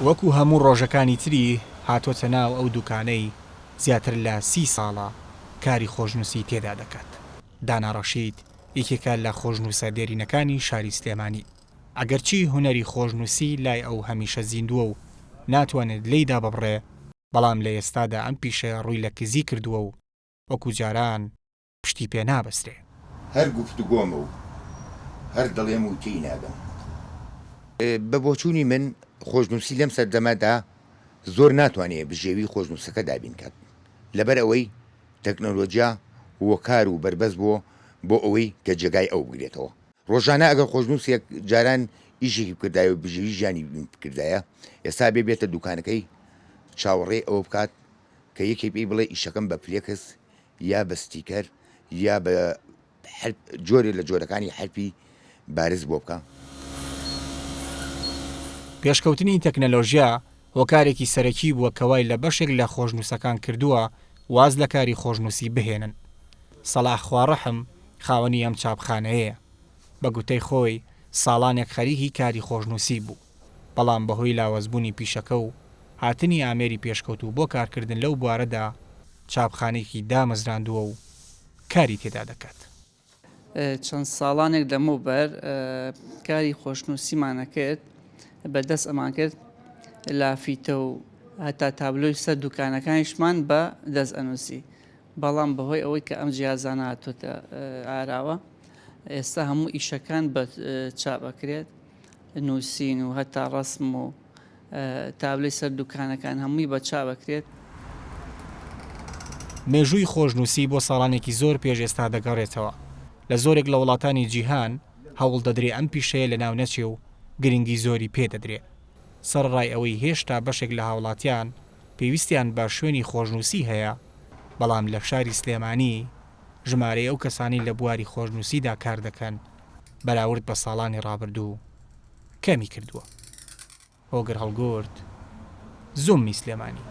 وەکو هەموو ڕۆژەکانی تری هاتوۆتە ناو ئەو دوکانەی زیاتر لە 30 ساڵە کاری خۆشنووسی تێدا دەکات. دانا ڕەشید یەکێکە لە خۆشنووسە دێرینەکانی شاری سلێمانی. ئەگەرچی هونەری خۆشنووسی لای ئەو هەمیشە زیندووە و ناتوانێت لێیدا ببڕێ، بەڵام لە ئێستادا ئەم پیشەیە ڕووی لە کزی کردووە و وەکو جاران پشتی پێ نابەسترێ. هەر گفتوگۆمە و هەر دڵێم و تی ناگەم. بە بۆچوونی من خۆشنووسی لەم سەردەمەدا زۆر ناتوانێت بژێوی خۆشنووسەکە دابین کات، لەبەر ئەوەی تەکنۆلۆجیا وەکار و بربەست بووە بۆ ئەوەی کە جێگای ئەو بگرێتەوە. ڕۆژانە ئەگەر خۆشنووسێک جاران ئیشێکی بکردایە و بژێوی ژیانی بکردایە، ئێستا بێتە دوکانەکەی چاوەڕێ ئەوە بکات کە یەکێ پێی بڵێ ئیشەکەم بە پلێکس یا بە ستیکەر یا بە جۆرێ لە جۆرەکانی حرفی بارز بۆ بکە. پێشکەوتنی تەکنەلۆژیا هۆکارێکی سەرەکی بووە کەوای لە بەشێک لە خۆشنووسەکان کردووە واز لە کاری خۆشنووسی بهێنن. سەلاح خواڕەحم خاوەنی ئەم چاپخانەیە. بە گوتەی خۆی ساڵانێک خەریکی کاری خۆشنووسی بوو، بەڵام بەهۆی لاوەزبوونی پیشەکە و هاتنی ئامێری پێشکەوتوو بۆ کارکردن لەو بوارەدا چاپخانێکی دامەزراندووە و کاری تێدا دەکات. چەند ساڵانێک لەمەوبەر کاری خۆشنووسیمانە کرد، بەدەست ئەمان کرد لافیتە و هەتا تابلۆی سەر دوکانەکانیشمان بە دەست ئەنووسی، بەڵام بەهۆی ئەوەی کە ئەم جیازانە هاتوۆتە ئاراوە، ئێستا هەموو ئیشەکان بە چاپەکرێت، نووسین و هەتا ڕسم و تابلۆی سەر دوکانەکان هەمووی بە چاپەکرێت. مێژووی خۆشنووسی بۆ ساڵانێکی زۆر پێش ئێستا دەگەڕێتەوە. لە زۆرێک لە وڵاتانی جیهان هەوڵ دەدرێ ئەم پیشەیە لە ناو نەچێ و گرنگی زۆری پێدەدرێت. سەرڕای ئەوەی هێشتا بەشێک لە هاوڵاتیان پێویستیان بە شوێنی خۆشنووسی هەیە، بەڵام لە شاری سلێمانی ژمارەی ئەو کەسانی لە بواری خۆشنووسیدا کار دەکەن بەراورد بە ساڵانی ڕابردوو کەمی کردووە. هۆگر هەڵگورد، زوومی سلێمانی.